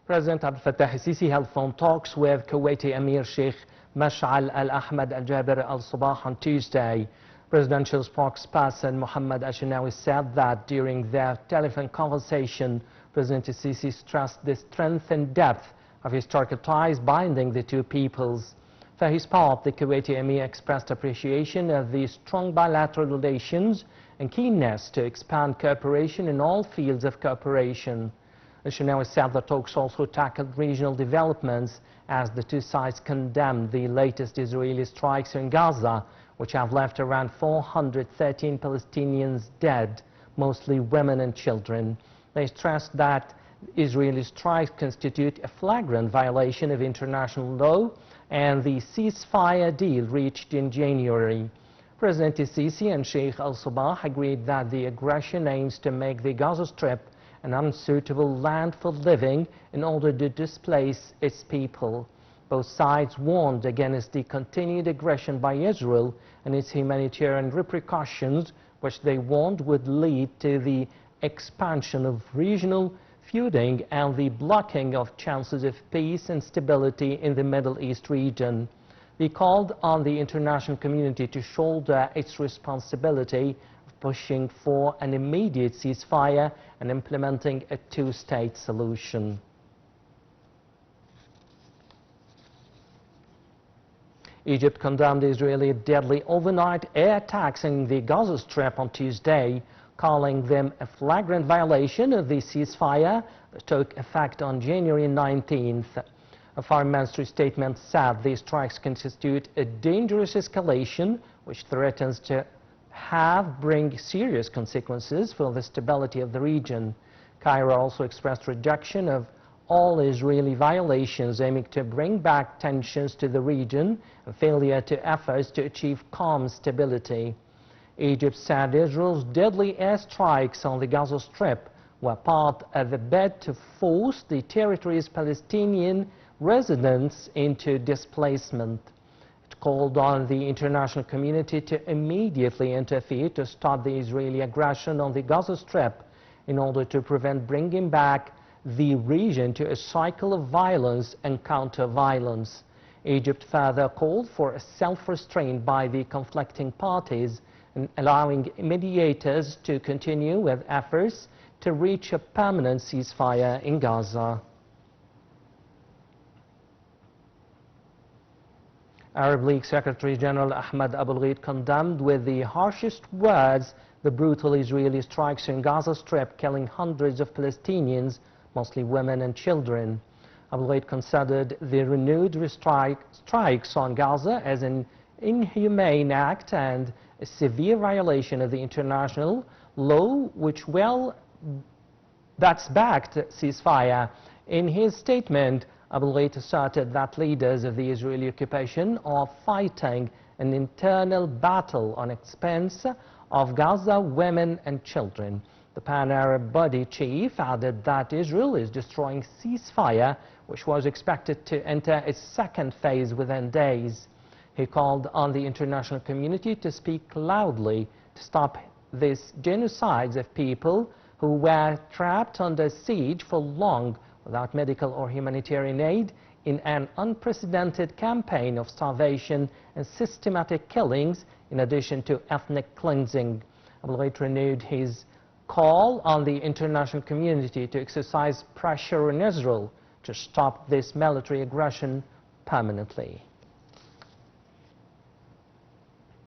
President Abdel Fattah al-Sisi held phone talks with Kuwaiti Emir Sheikh Mash'al Al-Ahmad Al-Jabir Al-Sabah on Tuesday. Presidential spokesperson Mohammed Al-Shinawi said that during their telephone conversation, President al-Sisi stressed the strength and depth of historical ties binding the two peoples. For his part, the Kuwaiti Emir expressed appreciation of the strong bilateral relations and keenness to expand cooperation in all fields of cooperation. Al-Shinawi said the talks also tackled regional developments as the two sides condemned the latest Israeli strikes in Gaza, which have left around 413 Palestinians dead, mostly women and children. They stressed that Israeli strikes constitute a flagrant violation of international law and the ceasefire deal reached in January. President al-Sisi and Sheikh al-Sabah agreed that the aggression aims to make the Gaza Strip an unsuitable land for living in order to displace its people. Both sides warned against the continued aggression by Israel and its humanitarian repercussions, which they warned would lead to the expansion of regional feuding and the blocking of chances of peace and stability in the Middle East region. They called on the international community to shoulder its responsibility of pushing for an immediate ceasefire and implementing a two-state solution. Egypt condemned Israeli deadly overnight air attacks in the Gaza Strip on Tuesday, calling them a flagrant violation of the ceasefire that took effect on January 19th. A foreign ministry statement said these strikes constitute a dangerous escalation which threatens to bring serious consequences for the stability of the region. Cairo also expressed rejection of all Israeli violations aiming to bring back tensions to the region and failure to efforts to achieve calm stability. Egypt said Israel's deadly airstrikes on the Gaza Strip were part of a bid to force the territory's Palestinian residents into displacement. It called on the international community to immediately interfere to stop the Israeli aggression on the Gaza Strip in order to prevent bringing back the region to a cycle of violence and counter-violence. Egypt further called for a self-restraint by the conflicting parties and allowing mediators to continue with efforts to reach a permanent ceasefire in Gaza. Arab League Secretary General Ahmed Abul-Gheit condemned with the harshest words the brutal Israeli strikes in Gaza Strip, killing hundreds of Palestinians, mostly women and children. Abul-Gheit considered the renewed strikes on Gaza as an inhumane act and a severe violation of the international law that's backed ceasefire. In his statement, Abul-Gheit asserted that leaders of the Israeli occupation are fighting an internal battle on expense of Gaza women and children. The Pan-Arab body chief added that Israel is destroying ceasefire, which was expected to enter its second phase within days. He called on the international community to speak loudly to stop these genocides of people who were trapped under siege for long without medical or humanitarian aid in an unprecedented campaign of starvation and systematic killings in addition to ethnic cleansing. Abul-Gheit renewed his call on the international community to exercise pressure on Israel to stop this military aggression permanently.